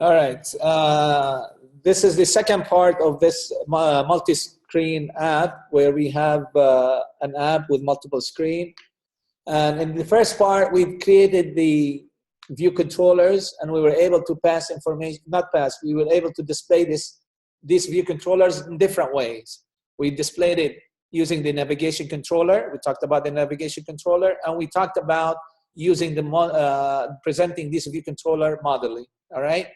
All right. This is the second part of this multi-screen app where we have an app with multiple screens. And in the first part, we've created the view controllers, and we were able to pass information, not pass, we were able to display these view controllers in different ways. We displayed it using the navigation controller. We talked about the navigation controller, and we talked about using the presenting this view controller modelly. All right.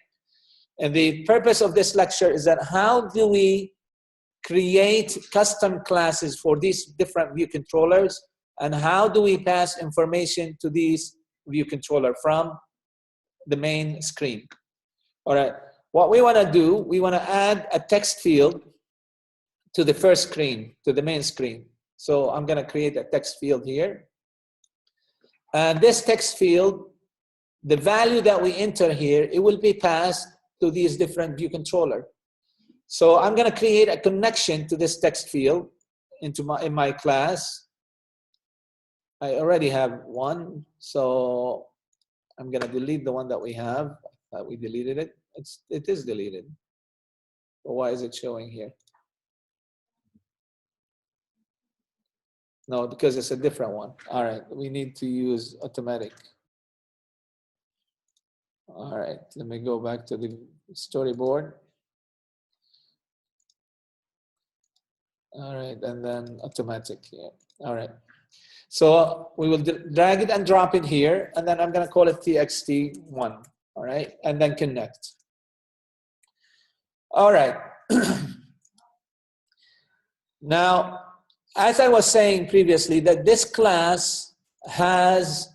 And the purpose of this lecture is that how do we create custom classes for these different view controllers, and how do we pass information to these view controller from the main screen. All right. What we want to do, we want to add a text field to the first screen, to the main screen. So I'm going to create a text field here. And this text field, the value that we enter here, it will be passed to these different view controller. So I'm going to create a connection to this text field in my class. I already have one, so I'm going to delete the one that we have. We deleted it. It is deleted. But why is it showing here? No, because it's a different one. All right, we need to use automatic. All right, let me go back to the storyboard. All right, and then automatic here. All right. So we will drag it and drop it here, and then I'm going to call it txt1. All right, and then connect. All right. Now, as I was saying previously, that this class has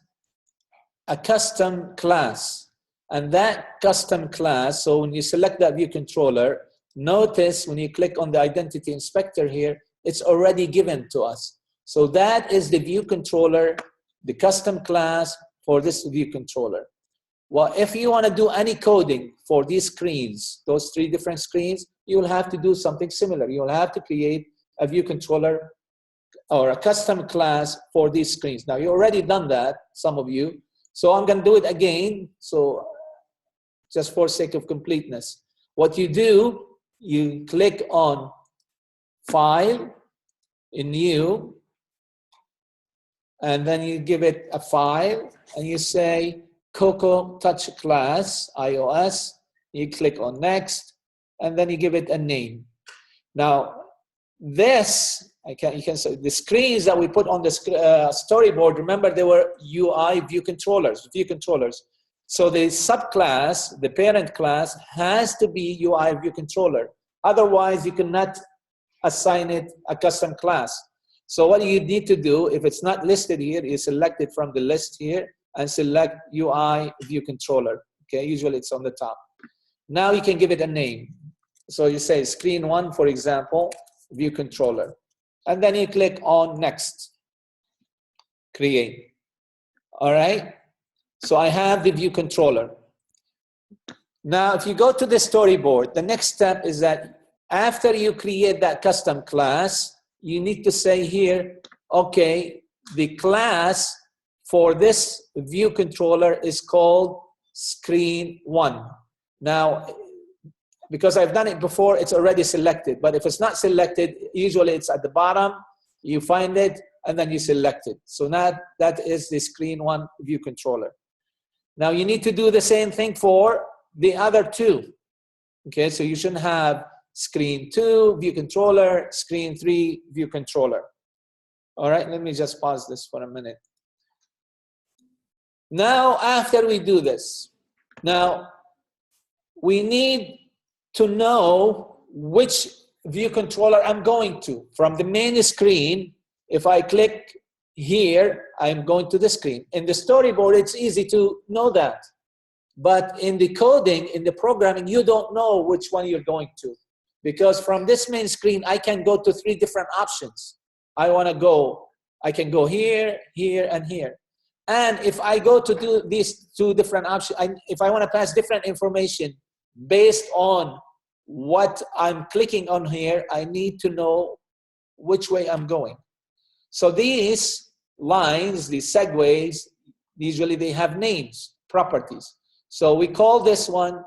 a custom class, and that custom class, so when you select that view controller, notice when you click on the identity inspector here, it's already given to us. So that is the view controller, the custom class for this view controller. Well, if you want to do any coding for these screens, those three different screens, you will have to do something similar. You will have to create a view controller or a custom class for these screens. Now, you already done that, some of you. So I'm going to do it again. So just for sake of completeness, what you do, you click on File, in New, and then you give it a file, and you say Cocoa Touch Class, iOS. You click on Next, and then you give it a name. Now, this, you can say the screens that we put on the storyboard, remember they were UI view controllers. So the subclass, the parent class, has to be UI view controller. Otherwise, you cannot assign it a custom class. So what you need to do, if it's not listed here, you select it from the list here and select UI view controller. Okay, usually it's on the top. Now you can give it a name. So you say screen 1, for example, view controller. And then you click on Next, Create. All right? So I have the view controller. Now, if you go to the storyboard, the next step is that after you create that custom class, you need to say here, okay, the class for this view controller is called screen 1. Now, because I've done it before, it's already selected. But if it's not selected, usually it's at the bottom. You find it, and then you select it. So now that is the screen 1 view controller. Now, you need to do the same thing for the other two. Okay, so you should have screen 2 view controller, screen 3 view controller. All right, let me just pause this for a minute. Now, after we do this, now we need to know which view controller I'm going to. From the main screen, if I click here, I'm going to the screen. In the storyboard, it's easy to know that. But in the coding, in the programming, you don't know which one you're going to. Because from this main screen, I can go to 3 different options. I can go here, here, and here. And if I go to do these 2 different options, if I want to pass different information based on what I'm clicking on here, I need to know which way I'm going. So these lines, these segues, usually they have names, properties. So we call this one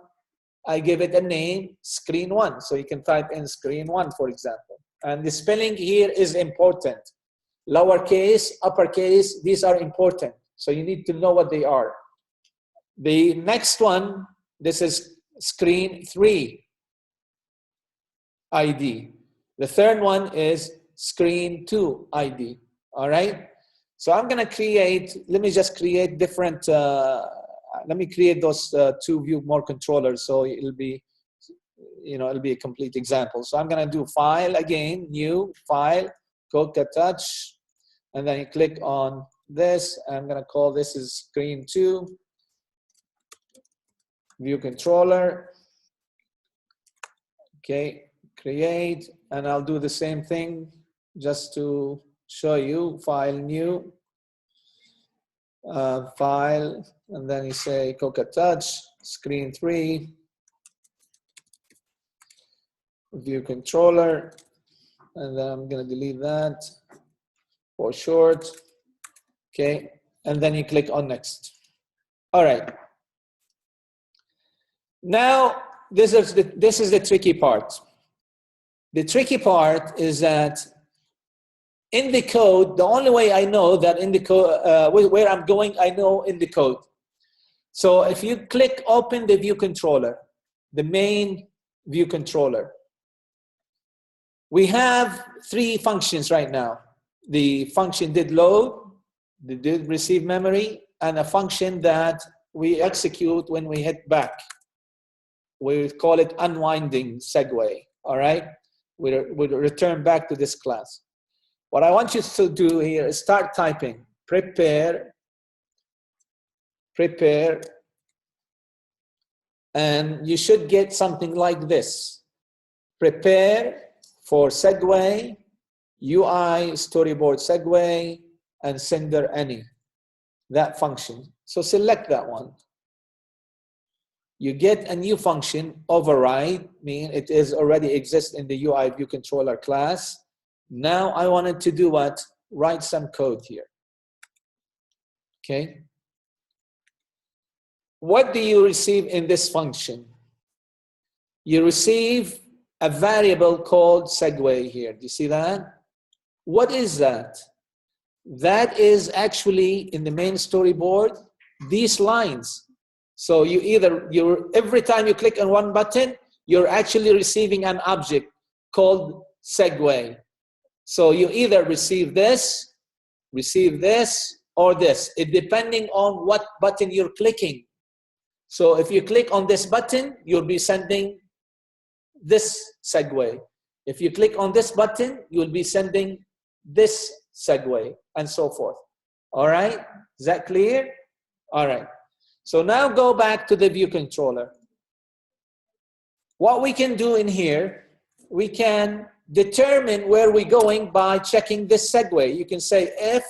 I give it a name, screen 1. So you can type in screen 1, for example. And the spelling here is important. Lowercase, uppercase, these are important. So you need to know what they are. The next one, this is screen 3 ID. The third one is screen 2 ID. All right. So I'm going to create, let me just create different, let me create those two view more controllers. So it'll be, it'll be a complete example. So I'm going to do file again, new file, Coca Touch, and then you click on this. I'm going to call this is screen 2 view controller. Okay, create, and I'll do the same thing just to show you. File, new, file, and then you say Coca Touch, screen 3 view controller, and then I'm going to delete that for short. Okay, and then you click on next. All right. Now this is the tricky part. The tricky part is that in the code, the only way I know that in the code where I'm going, I know in the code. So if you click open the view controller, the main view controller, we have 3 functions right now. The function did load, the did receive memory, and a function that we execute when we hit back. We call it unwinding segue. All right, we return back to this class. What I want you to do here is start typing prepare, and you should get something like this. Prepare for segue, UI, storyboard segue, and sender any, that function. So select that one. You get a new function, override, meaning it is already exists in the UI view controller class. Now I wanted to do what? Write some code here. Okay. What do you receive in this function? You receive a variable called segue here. Do you see that? What is that? That is actually in the main storyboard, these lines. So every time you click on one button, you're actually receiving an object called segue. So you either receive this, or this. It depending on what button you're clicking. So if you click on this button, you'll be sending this segue. If you click on this button, you'll be sending this segue, and so forth. All right? Is that clear? All right. So now go back to the view controller. What we can do in here, we can determine where we're going by checking this segue. You can say if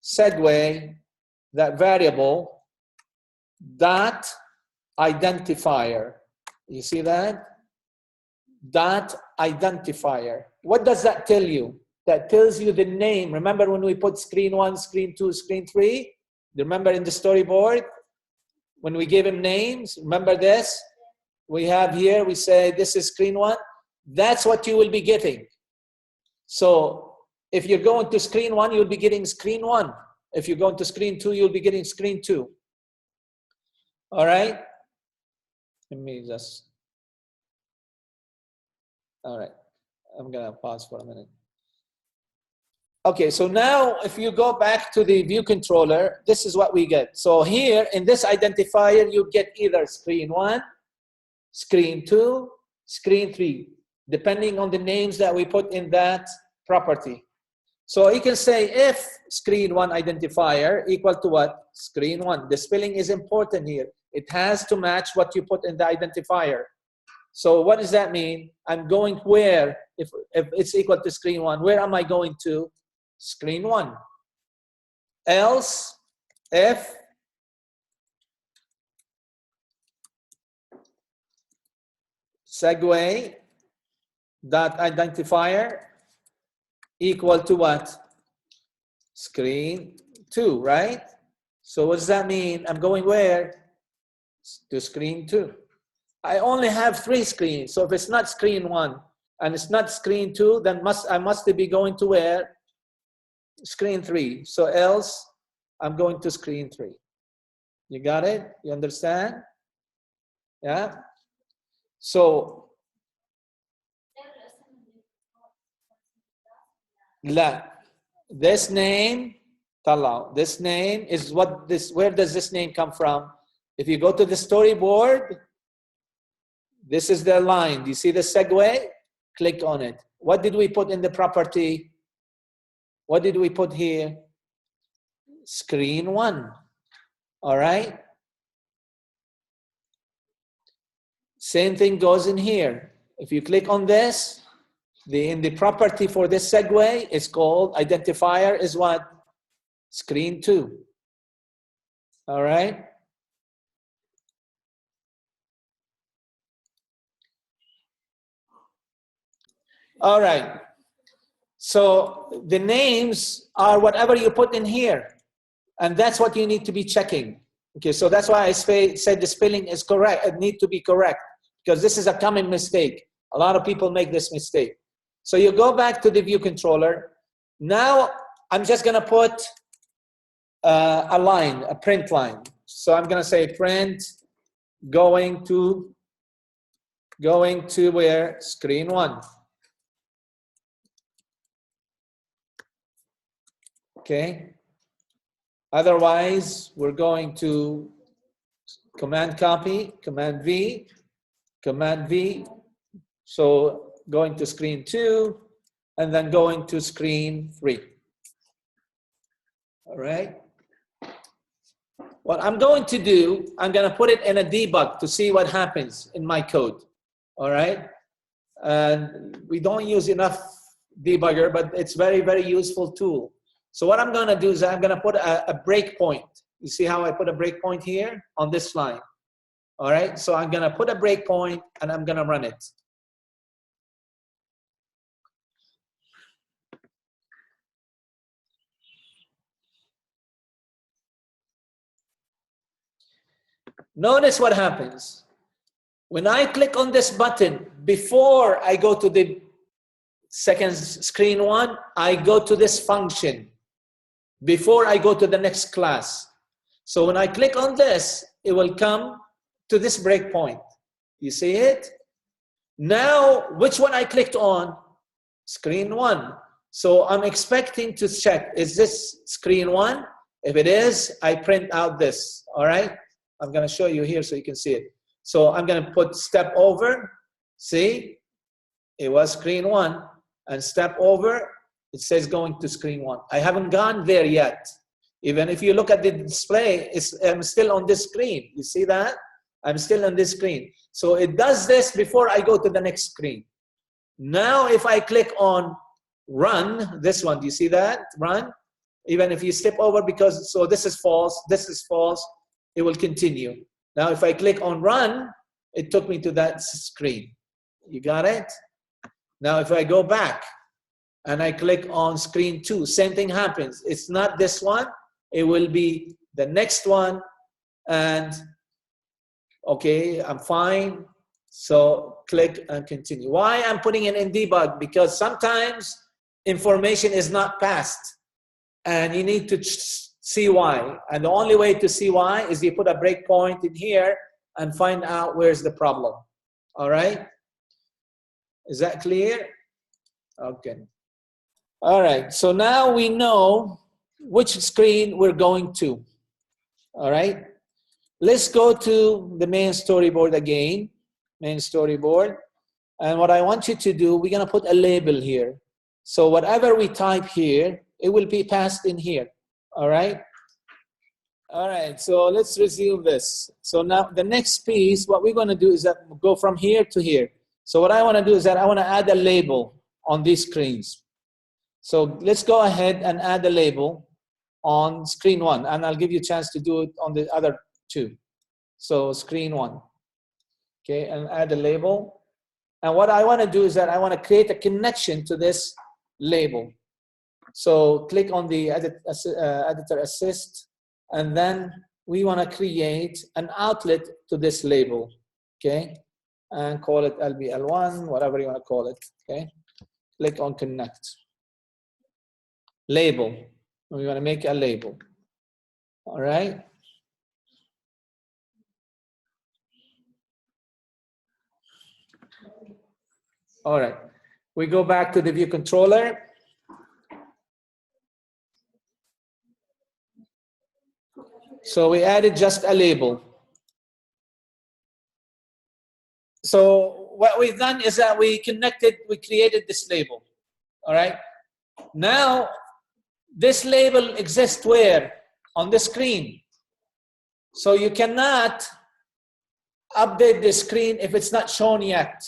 segue, that variable, dot identifier. You see that? Dot identifier. What does that tell you? That tells you the name. Remember when we put screen 1, screen 2, screen 3? Remember in the storyboard? When we gave him names, remember this? We have here, we say this is screen 1. That's what you will be getting. So if you're going to screen 1, you'll be getting screen 1. If you're going to screen 2, you'll be getting screen 2. All right? Let me just, all right. I'm going to pause for a minute. Okay, so now if you go back to the view controller, this is what we get. So here in this identifier, you get either screen 1, screen 2, screen 3, depending on the names that we put in that property. So you can say if screen 1 identifier equal to what? Screen 1. The spelling is important here. It has to match what you put in the identifier. So what does that mean? I'm going where? If it's equal to screen 1, where am I going to? Screen 1. Else, if segue dot identifier equal to what? Screen 2, right? So what does that mean? I'm going where? To screen 2. I only have 3 screens. So if it's not screen 1 and it's not screen 2, then I must be going to where? Screen 3. So else I'm going to screen 3. You got it? You understand? Yeah? So لا. This name, طلع. This name is what this, where does this name come from? If you go to the storyboard, this is the line. Do you see the segue? Click on it. What did we put in the property? What did we put here? Screen 1. All right? Same thing goes in here. If you click on this, in the property for this segue is called identifier is what? Screen 2. All right? All right. So the names are whatever you put in here. And that's what you need to be checking. Okay, so that's why I said the spelling is correct. It needs to be correct because this is a common mistake. A lot of people make this mistake. So you go back to the view controller. Now I'm just going to put a line, a print line. So I'm going to say print going to where? Screen 1. Okay. Otherwise, we're going to command copy, command V. So going to screen 2 and then going to screen 3. All right. What I'm going to do, I'm going to put it in a debug to see what happens in my code. All right. And we don't use enough debugger, but it's very, very useful tool. So what I'm going to do is I'm going to put a breakpoint. You see how I put a breakpoint here on this line? All right, so I'm going to put a breakpoint and I'm going to run it. Notice what happens. When I click on this button, before I go to the second screen 1, I go to this function. Before I go to the next class. So when I click on this, it will come to this breakpoint. You see it? Now, which one I clicked on? Screen 1. So I'm expecting to check, is this screen 1? If it is, I print out this, all right? I'm gonna show you here so you can see it. So I'm gonna put step over, see? It was screen 1, and step over, it says going to screen 1. I haven't gone there yet. Even if you look at the display, I'm still on this screen. You see that? I'm still on this screen. So it does this before I go to the next screen. Now if I click on run, this one, do you see that? Run. Even if you step over because, so this is false, it will continue. Now if I click on run, it took me to that screen. You got it? Now if I go back, and I click on screen 2, same thing happens. It's not this one, it will be the next one, and okay, I'm fine. So click and continue. Why I'm putting it in debug? Because sometimes information is not passed, and you need to see why. And the only way to see why is you put a breakpoint in here and find out where's the problem. All right? Is that clear? Okay. All right, so now we know which screen we're going to. All right, let's go to the main storyboard again, main storyboard. And what I want you to do, we're gonna put a label here. So whatever we type here, it will be passed in here, all right? All right, so let's resume this. So now the next piece, what we're gonna do is that go from here to here. So what I wanna do is that I wanna add a label on these screens. So let's go ahead and add a label on screen 1, and I'll give you a chance to do it on the other 2. So screen 1, okay, and add a label. And what I want to do is that I want to create a connection to this label. So click on the editor assist, and then we want to create an outlet to this label, okay? and call it LBL1, whatever you want to call it, okay? Click on connect. Label, we want to make a label, all right? All right, we go back to the view controller. So we added just a label. So what we've done is that we created this label, all right? Now, this label exists where? On the screen. So you cannot update the screen if it's not shown yet.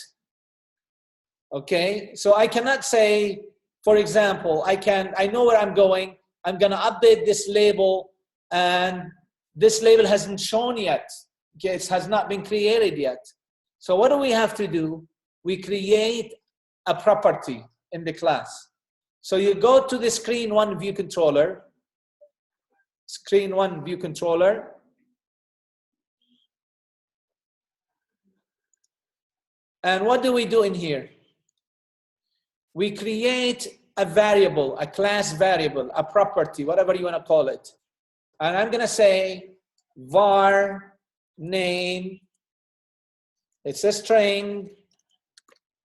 Okay, so I cannot say, for example, I know where I'm going, I'm gonna update this label, and this label hasn't shown yet. Okay, it has not been created yet. So what do we have to do? We create a property in the class. So you go to the screen one view controller, and what do we do in here? We create a variable, a class variable, a property, whatever you want to call it. And I'm going to say var name, it's a string,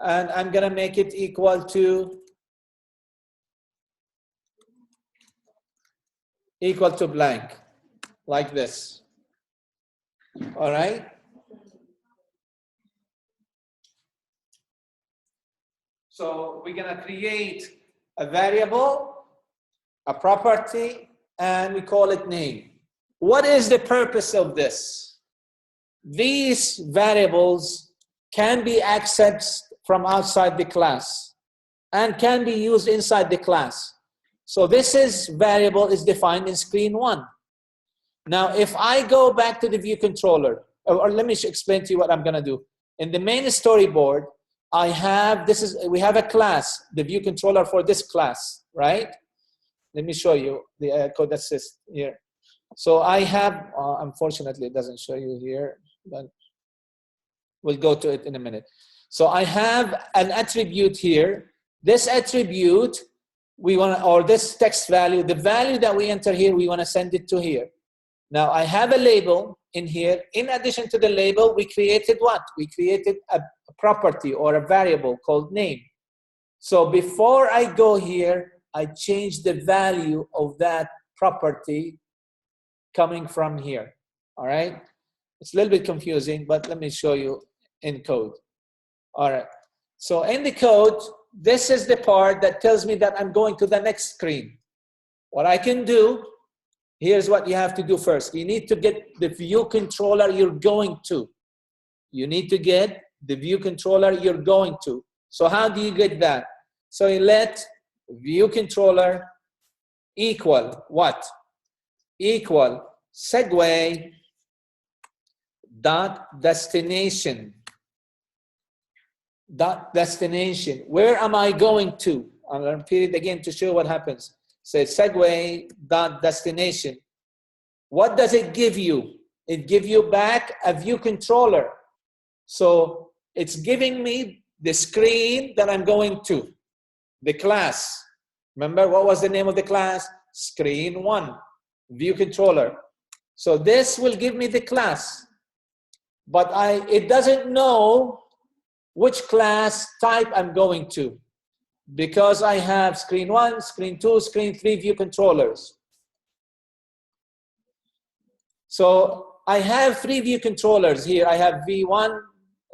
and I'm going to make it equal to blank, like this. All right? So we're going to create a variable, a property, and we call it name. What is the purpose of this? These variables can be accessed from outside the class and can be used inside the class. So this variable is defined in screen one. Now, if I go back to the view controller, or let me explain to you what I'm going to do. In the main storyboard, we have a class, the view controller for this class, right? Let me show you the code assist here. So I have, unfortunately, it doesn't show you here, but we'll go to it in a minute. So I have an attribute here. This attribute, or this text value, the value that we enter here, we want to send it to here. Now I have a label in here. In addition to the label, we created what? We created a property or a variable called name. So before I go here, I change the value of that property coming from here. All right? It's a little bit confusing, but let me show you in code. All right. So in the code, this is the part that tells me that I'm going to the next screen. What I can do, here's what you have to do first. You need to get the view controller you're going to. You need to get the view controller you're going to. So how do you get that? So you let view controller equal what? Equal segue dot destination. Dot destination. Where am I going to? I'll repeat it again to show what happens. Say segue dot destination. What does it give you? It gives you back a view controller. So it's giving me the screen that I'm going to, the class. Remember, what was the name of the class? Screen one, view controller. So this will give me the class, but it doesn't know which class type I'm going to, because I have screen one, screen two, screen three view controllers. So I have three view controllers here. I have V1,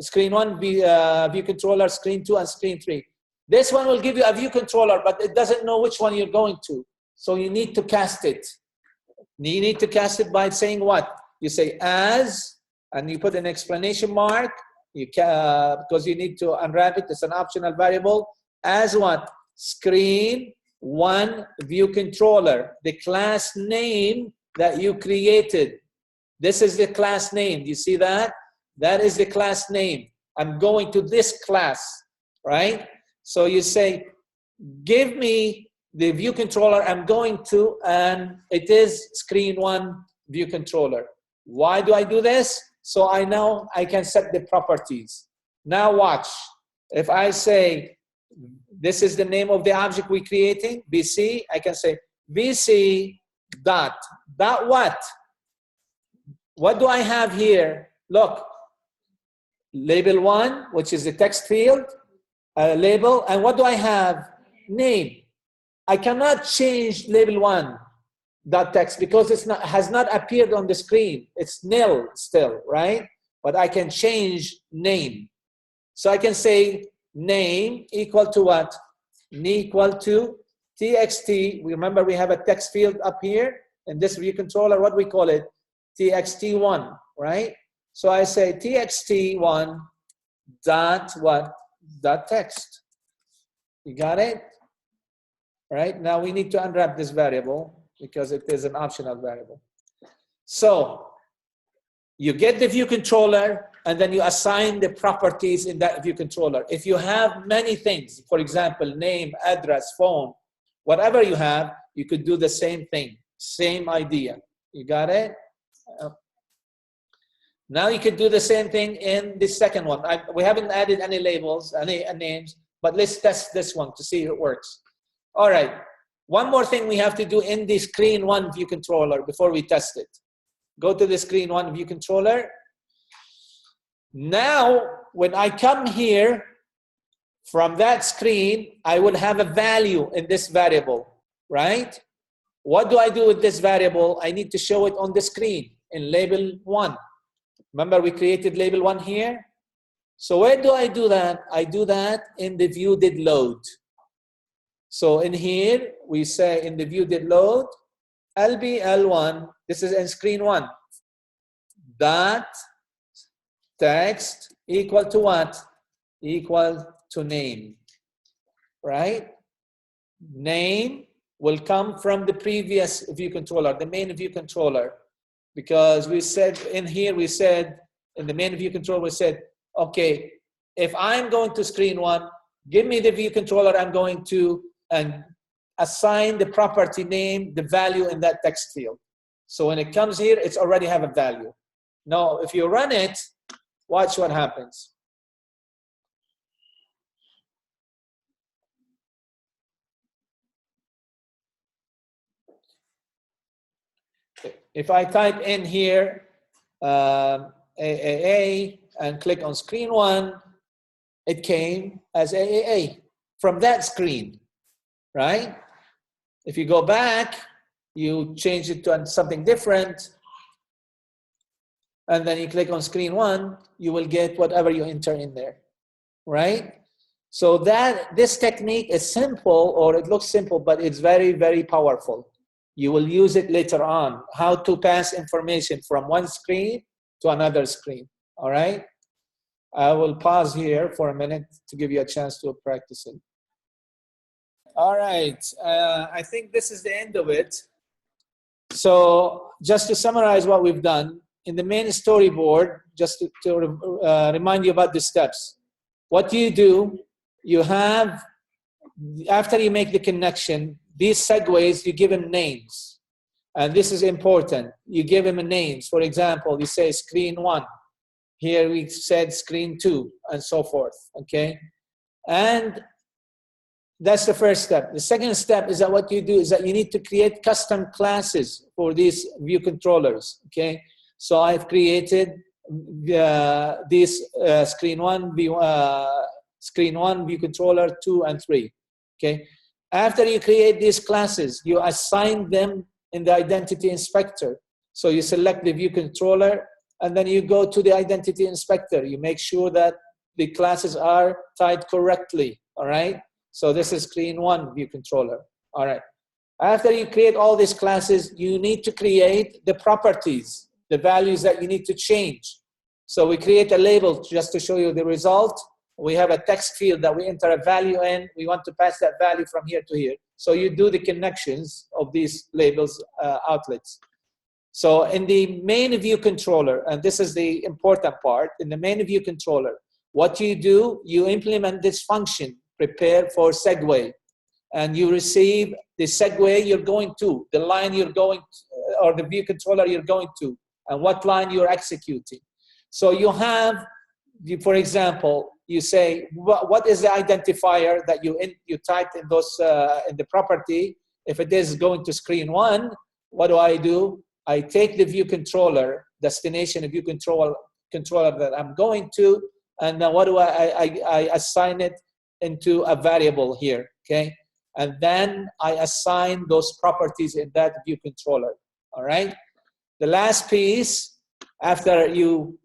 screen one, view controller, screen two, and screen three. This one will give you a view controller, but it doesn't know which one you're going to. So you need to cast it. You need to cast it by saying what? You say as, and you put an exclamation mark, because you need to unwrap it. It's an optional variable. As what? Screen one view controller, the class name that you created. This is the class name. Do you see that? That is the class name. I'm going to this class, right? So you say, give me the view controller I'm going to, and it is screen one view controller. Why do I do this? So I know I can set the properties. Now watch. If I say, this is the name of the object we're creating, VC, I can say VC dot what? What do I have here? Look, label 1, which is the text field, label, and what do I have? Name. I cannot change label 1 dot text because it's not, has not appeared on the screen. It's nil still, right? But I can change name. So I can say name equal to what? Equal to txt. Remember we have a text field up here in this view controller. What do we call it? txt1, right? So I say txt1 dot what? Dot text. You got it? Right? Now we need to unwrap this variable because it is an optional variable. So you get the view controller and then you assign the properties in that view controller. If you have many things, for example, name, address, phone, whatever you have, you could do the same thing, same idea. You got it? Now you could do the same thing in the second one. We haven't added any labels, any names, but let's test this one to see if it works. All right. One more thing we have to do in the screen 1 view controller before we test it. Go to the screen 1 view controller. Now, when I come here from that screen, I will have a value in this variable, right? What do I do with this variable? I need to show it on the screen in label 1. Remember, we created label 1 here. So where do I do that? I do that in the view did load. So in here, we say in the view did load, LBL1, this is in screen 1, dot text equal to what? Equal to name, right? Name will come from the previous view controller, the main view controller, because we said in here, we said in the main view controller, we said, okay, if I'm going to screen 1, give me the view controller I'm going to and assign the property name, the value in that text field. So when it comes here, it's already have a value. Now, if you run it, watch what happens. If I type in here AAA and click on screen 1, it came as AAA from that screen, right? If you go back, you change it to something different, and then you click on screen 1, you will get whatever you enter in there, right? So this technique is simple, or it looks simple, but it's very, very powerful. You will use it later on, how to pass information from one screen to another screen, all right? I will pause here for a minute to give you a chance to practice it. All right, I think this is the end of it. So just to summarize what we've done, in the main storyboard, just to remind you about the steps. What you do, you have, after you make the connection, these segues, you give them names. And this is important. You give them names. For example, you say screen 1. Here we said screen 2, and so forth, okay? And that's the first step. The second step is that what you do is that you need to create custom classes for these view controllers, okay? So I've created this screen 1 view controller 2 and 3, okay? After you create these classes, you assign them in the identity inspector. So you select the view controller, and then you go to the identity inspector. You make sure that the classes are tied correctly, all right? So this is screen 1 view controller, all right? After you create all these classes, you need to create the properties, the values that you need to change. So we create a label just to show you the result. We have a text field that we enter a value in. We want to pass that value from here to here. So you do the connections of these labels outlets. So in the main view controller, and this is the important part, in the main view controller, what you do, you implement this function, prepare for segue, and you receive the segue you're going to, the line you're going to, or the view controller you're going to, and what line you're executing. So you have, for example, you say, what is the identifier that you typed in those in the property? If it is going to screen 1, what do? I take the view controller, destination view controller that I'm going to, and then what do I assign it into a variable here, okay? And then I assign those properties in that view controller, all right? The last piece, after you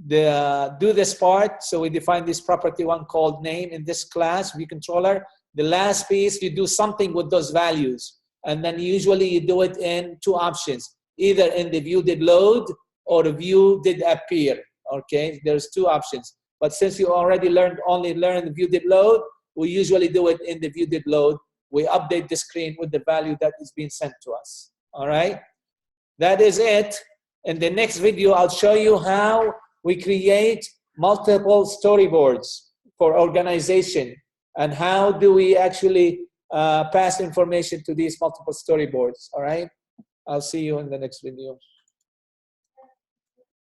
do this part, so we define this property one called name in this class, view controller. The last piece, you do something with those values. And then usually you do it in 2 options, either in the view did load or the view did appear, okay? There's 2 options. But since you already only learned the view did load, we usually do it in the view did load. We update the screen with the value that is being sent to us, all right? That is it. In the next video, I'll show you how we create multiple storyboards for organization and how do we actually pass information to these multiple storyboards, all right? I'll see you in the next video.